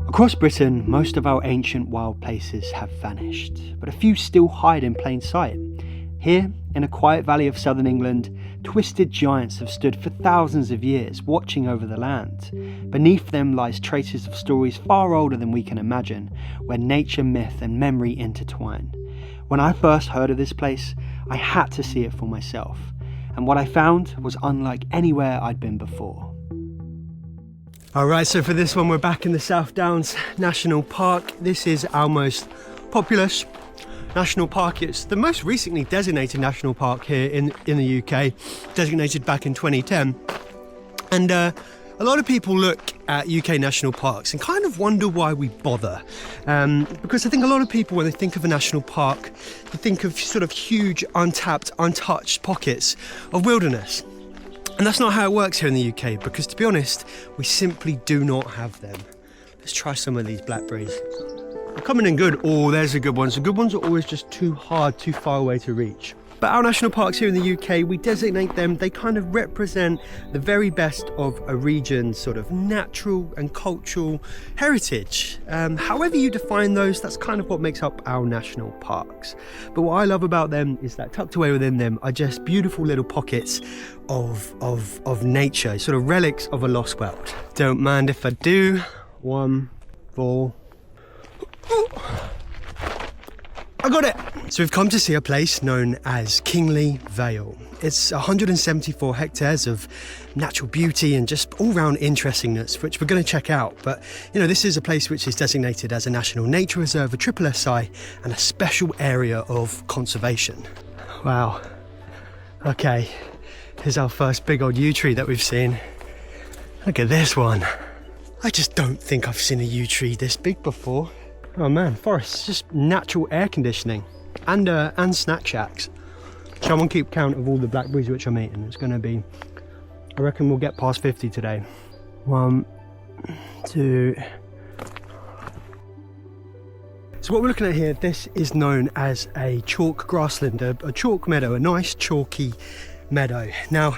Across Britain, most of our ancient wild places have vanished, but a few still hide in plain sight. Here, in a quiet valley of southern England, twisted giants have stood for thousands of years, watching over the land. Beneath them lies traces of stories far older than we can imagine, where nature, myth and memory intertwine. When I first heard of this place, I had to see it for myself, and what I found was unlike anywhere I'd been before. Alright, so for this one we're back in the South Downs National Park. This is our most populous national park. It's the most recently designated national park here in the UK, designated back in 2010. And a lot of people look at UK national parks and kind of wonder why we bother. Because I think a lot of people, when they think of a national park, they think of sort of huge, untapped, untouched pockets of wilderness. And that's not how it works here in the UK, because to be honest, we simply do not have them. Let's try some of these blackberries. They're coming in good. Oh, there's the good ones. The good ones are always just too hard, too far away to reach. But our national parks here in the UK, we designate them, they kind of represent the very best of a region's sort of natural and cultural heritage. However you define those, that's kind of what makes up our national parks. But what I love about them is that tucked away within them are just beautiful little pockets of nature, sort of relics of a lost world. Don't mind if I do. 1, 4. I got it! So we've come to see a place known as Kingley Vale. It's 174 hectares of natural beauty and just all-round interestingness, which we're going to check out. But, you know, this is a place which is designated as a National Nature Reserve, a triple SI, and a special area of conservation. Wow. Okay, here's our first big old yew tree that we've seen. Look at this one. I just don't think I've seen a yew tree this big before. Oh man, forests, just natural air conditioning and snack shacks. So I'm gonna keep count of all the blackberries which I'm eating. It's gonna be, I reckon we'll get past 50 today. 1, 2. So what we're looking at here, this is known as a chalk grassland, a chalk meadow, a nice chalky meadow. Now,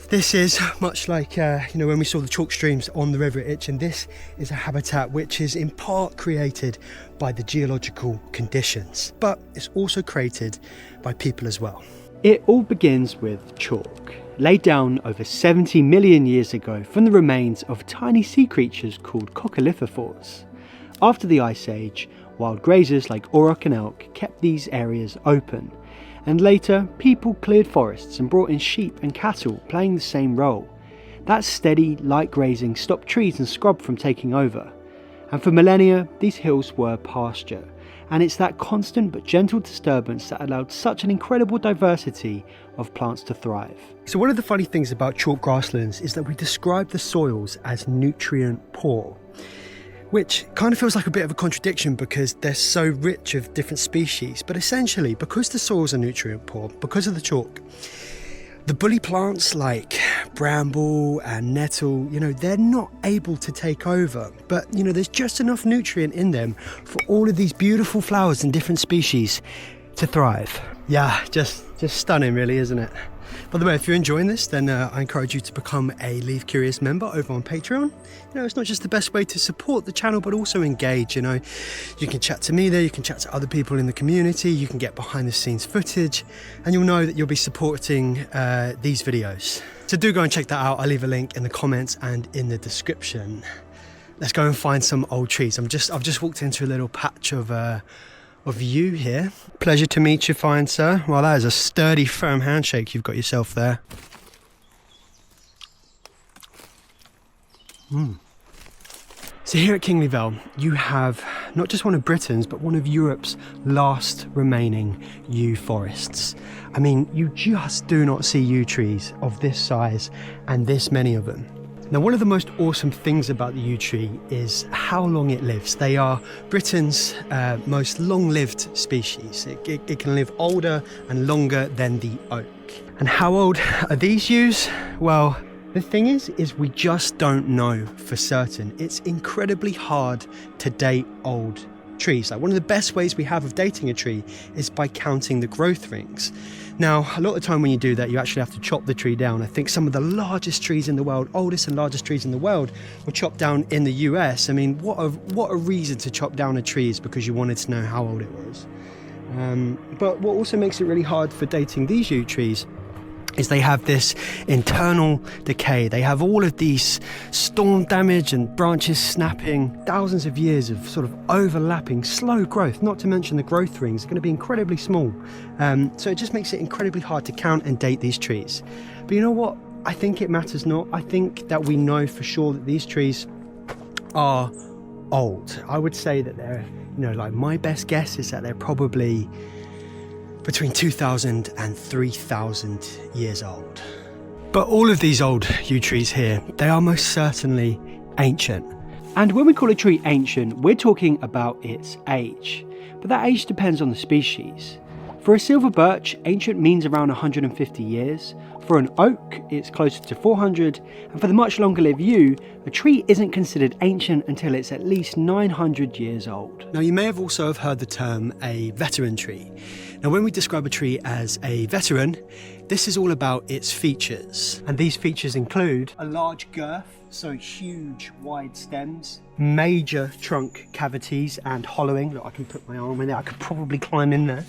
this is much like, you know, when we saw the chalk streams on the River Itch, and this is a habitat which is in part created by the geological conditions, but it's also created by people as well. It all begins with chalk, laid down over 70 million years ago from the remains of tiny sea creatures called coccolithophores. After the Ice Age, wild grazers like auroch and elk kept these areas open. And later, people cleared forests and brought in sheep and cattle, playing the same role. That steady, light grazing stopped trees and scrub from taking over. And for millennia, these hills were pasture. And it's that constant but gentle disturbance that allowed such an incredible diversity of plants to thrive. So one of the funny things about chalk grasslands is that we describe the soils as nutrient poor, which kind of feels like a bit of a contradiction because they're so rich of different species. But essentially, because the soils are nutrient poor, because of the chalk, the bully plants like bramble and nettle, you know, they're not able to take over. But, you know, there's just enough nutrient in them for all of these beautiful flowers and different species to thrive. Yeah, just stunning really, isn't it? By the way, if you're enjoying this, then I encourage you to become a Leave Curious member over on Patreon. You know, it's not just the best way to support the channel, but also engage. You know, you can chat to me there, you can chat to other people in the community, you can get behind the scenes footage, and you'll know that you'll be supporting these videos. So do go and check that out. I'll leave a link in the comments and in the description. Let's go and find some old trees. I've just walked into a little patch of yew here. Pleasure to meet you, fine sir. Well, that is a sturdy, firm handshake you've got yourself there. So here at Kingley Vale, you have not just one of Britain's, but one of Europe's last remaining yew forests. I mean, you just do not see yew trees of this size and this many of them. Now, one of the most awesome things about the yew tree is how long it lives. They are Britain's most long-lived species. It can live older and longer than the oak. And how old are these yews? Well, the thing is we just don't know for certain. It's incredibly hard to date old trees. Like, one of the best ways we have of dating a tree is by counting the growth rings. Now, a lot of the time when you do that, you actually have to chop the tree down. I think some of the largest trees in the world, oldest and largest trees in the world, were chopped down in the US. I mean, what a reason to chop down a tree is because you wanted to know how old it was. But what also makes it really hard for dating these yew trees is they have this internal decay. They have all of these storm damage and branches snapping, thousands of years of sort of overlapping slow growth, not to mention the growth rings are going to be incredibly small. So it just makes it incredibly hard to count and date these trees. But you know what? I think it matters not. I think that we know for sure that these trees are old. I would say that they're, you know, like, my best guess is that they're probably between 2,000 and 3,000 years old. But all of these old yew trees here, they are most certainly ancient. And when we call a tree ancient, we're talking about its age. But that age depends on the species. For a silver birch, ancient means around 150 years. For an oak, it's closer to 400. And for the much longer lived yew, a tree isn't considered ancient until it's at least 900 years old. Now, you may have also heard the term a veteran tree. Now, when we describe a tree as a veteran, this is all about its features. And these features include a large girth, so huge wide stems, major trunk cavities and hollowing. Look, I can put my arm in there, I could probably climb in there.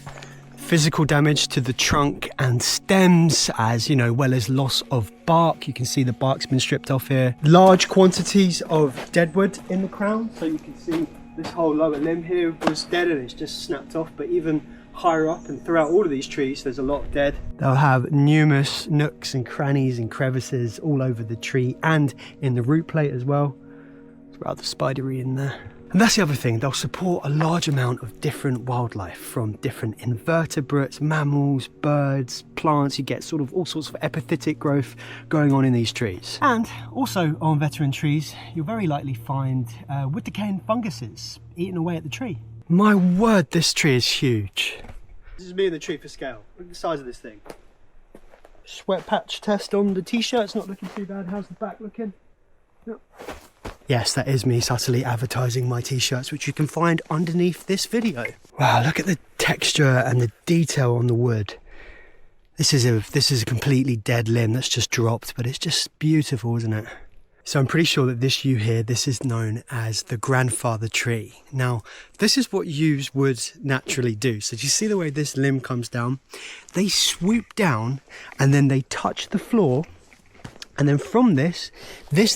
Physical damage to the trunk and stems, as you know, well as loss of bark. You can see the bark's been stripped off here. Large quantities of deadwood in the crown, so you can see this whole lower limb here was dead and it's just snapped off. But even higher up and throughout all of these trees, there's a lot dead. They'll have numerous nooks and crannies and crevices all over the tree and in the root plate as well. It's rather spidery in there. And that's the other thing, they'll support a large amount of different wildlife, from different invertebrates, mammals, birds, plants. You get sort of all sorts of epiphytic growth going on in these trees. And also on veteran trees, you'll very likely find wood decay and funguses eating away at the tree. My word, this tree is huge. This is me and the tree for scale. Look at the size of this thing. Sweat patch test on the t-shirt's not looking too bad. How's the back looking? Yep. Yes, that is me subtly advertising my t-shirts, which you can find underneath this video. Wow, look at the texture and the detail on the wood. This is a completely dead limb that's just dropped, but it's just beautiful, isn't it? So I'm pretty sure that this yew here, this is known as the grandfather tree. Now, this is what yews would naturally do. So do you see the way this limb comes down? They swoop down and then they touch the floor. And then from this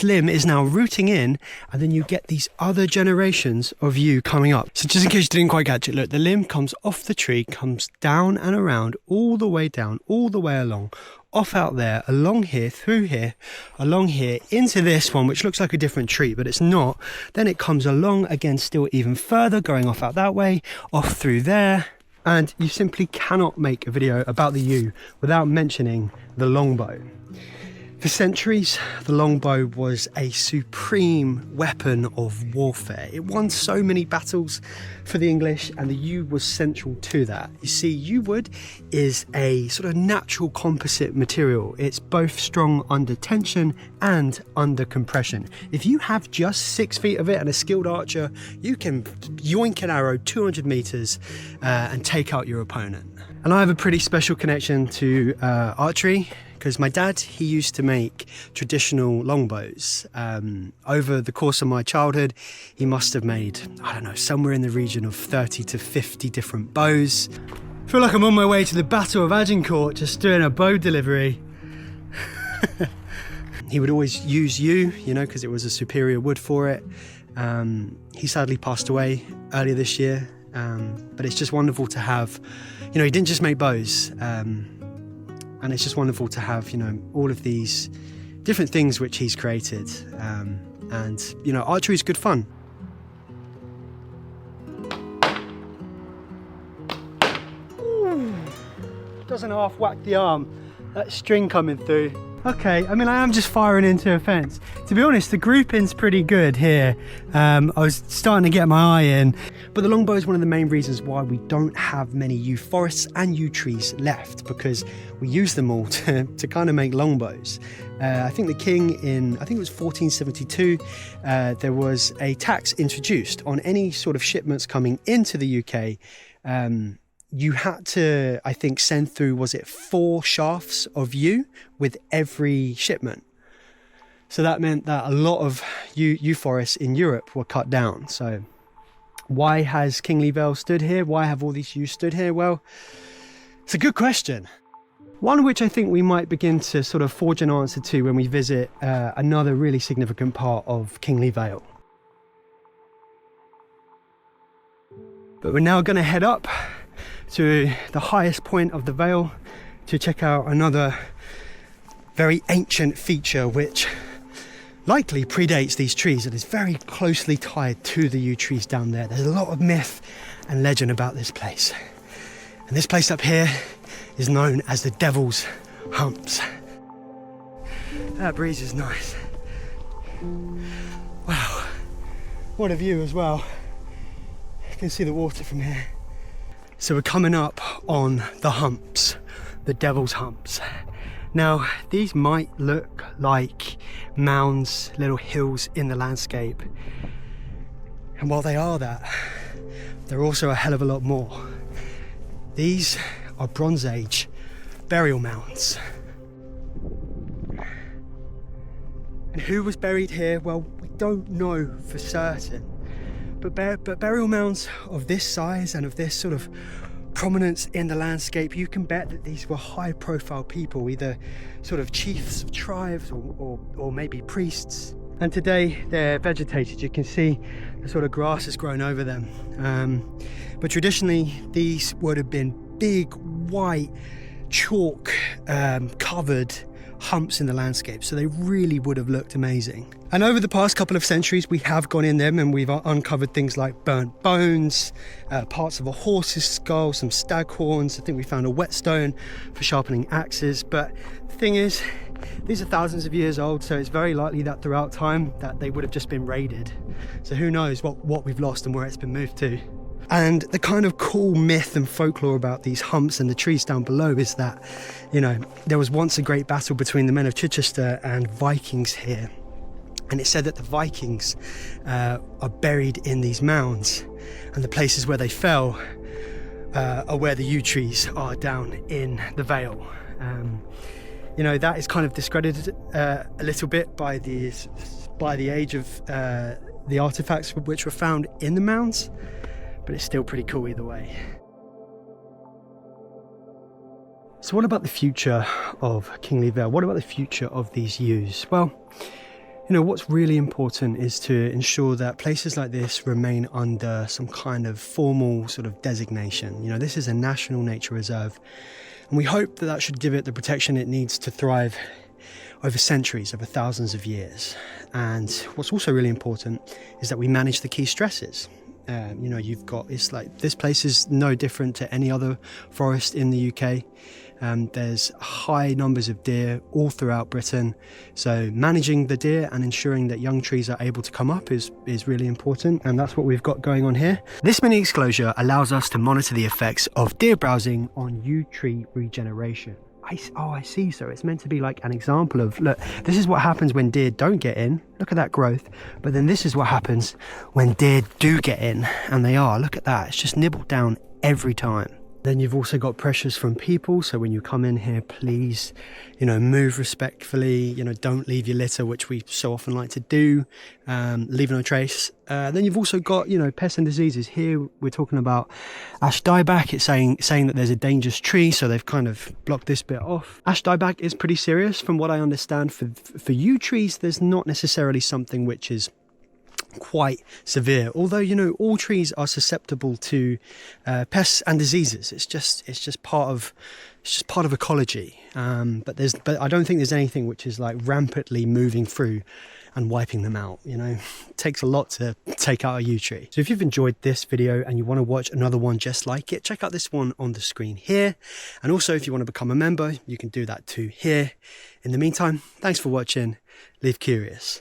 limb is now rooting in, and then you get these other generations of yew coming up. So just in case you didn't quite catch it, look, the limb comes off the tree, comes down and around, all the way down, all the way along, off out there, along here, through here, along here, into this one, which looks like a different tree, but it's not. Then it comes along again, still even further, going off out that way, off through there. And you simply cannot make a video about the yew without mentioning the longbow. For centuries, the longbow was a supreme weapon of warfare. It won so many battles for the English, and the yew was central to that. You see, yew wood is a sort of natural composite material. It's both strong under tension and under compression. If you have just 6 feet of it and a skilled archer, you can yoink an arrow 200 meters and take out your opponent. And I have a pretty special connection to archery, because my dad, he used to make traditional longbows. Over the course of my childhood, he must have made, I don't know, somewhere in the region of 30 to 50 different bows. I feel like I'm on my way to the Battle of Agincourt, just doing a bow delivery. He would always use yew, you know, because it was a superior wood for it. He sadly passed away earlier this year, but it's just wonderful to have, you know, he didn't just make bows. And it's just wonderful to have, you know, all of these different things which he's created. And, you know, archery is good fun. Ooh, doesn't half whack the arm. That string coming through. Okay, I mean, I am just firing into a fence. To be honest, the grouping's pretty good here. I was starting to get my eye in, But the longbow is one of the main reasons why we don't have many yew forests and yew trees left, because we use them all to kind of make longbows. I think the king in, I think it was 1472, there was a tax introduced on any sort of shipments coming into the UK. You had to, I think, send through, was it 4 shafts of yew with every shipment? So that meant that a lot of yew forests in Europe were cut down. So why has Kingly Vale stood here? Why have all these yews stood here? Well, it's a good question. One which I think we might begin to sort of forge an answer to when we visit another really significant part of Kingly Vale. But we're now going to head up to the highest point of the Vale to check out another very ancient feature which likely predates these trees and is very closely tied to the yew trees down there. There's a lot of myth and legend about this place. And this place up here is known as the Devil's Humps. That breeze is nice. Wow, what a view as well. You can see the water from here. So we're coming up on the Humps, the Devil's Humps. Now, these might look like mounds, little hills in the landscape. And while they are that, they're also a hell of a lot more. These are Bronze Age burial mounds. And who was buried here? Well, we don't know for certain. But burial mounds of this size and of this sort of prominence in the landscape, you can bet that these were high profile people, either sort of chiefs of tribes or maybe priests. And today they're vegetated. You can see the sort of grass has grown over them. But traditionally these would have been big white chalk covered humps in the landscape, so they really would have looked amazing. And over the past couple of centuries we have gone in them and we've uncovered things like burnt bones, parts of a horse's skull, some stag horns. I think we found a whetstone for sharpening axes. But the thing is, these are thousands of years old, so it's very likely that throughout time that they would have just been raided. So who knows what we've lost and where it's been moved to. And the kind of cool myth and folklore about these humps and the trees down below is that, you know, there was once a great battle between the men of Chichester and Vikings here. And it's said that the Vikings are buried in these mounds, and the places where they fell are where the yew trees are down in the Vale. You know, that is kind of discredited a little bit by the age of the artifacts which were found in the mounds. But it's still pretty cool either way. So what about the future of Kingly Vale? What about the future of these yews? Well, you know, what's really important is to ensure that places like this remain under some kind of formal sort of designation. You know, this is a national nature reserve, and we hope that that should give it the protection it needs to thrive over centuries, over thousands of years. And what's also really important is that we manage the key stresses. You know, you've got, it's like, this place is no different to any other forest in the UK. There's high numbers of deer all throughout Britain. So managing the deer and ensuring that young trees are able to come up is really important. And that's what we've got going on here. This mini exclosure allows us to monitor the effects of deer browsing on yew tree regeneration. I see. So it's meant to be like an example of, look, this is what happens when deer don't get in. Look at that growth. But then this is what happens when deer do get in. And they are. Look at that. It's just nibbled down every time. Then you've also got pressures from people. So when you come in here, please, you know, move respectfully. You know, don't leave your litter, which we so often like to do. Leave no trace. Then you've also got, you know, pests and diseases. Here we're talking about ash dieback. It's saying that there's a dangerous tree, so they've kind of blocked this bit off. Ash dieback is pretty serious, from what I understand. For yew trees, there's not necessarily something which is quite severe, although, you know, all trees are susceptible to pests and diseases. It's just part of ecology. But I don't think there's anything which is like rampantly moving through and wiping them out. You know, it takes a lot to take out a yew tree. So if you've enjoyed this video and you want to watch another one just like it, check out this one on the screen here. And also, if you want to become a member, you can do that too here. In the meantime, thanks for watching. Live curious.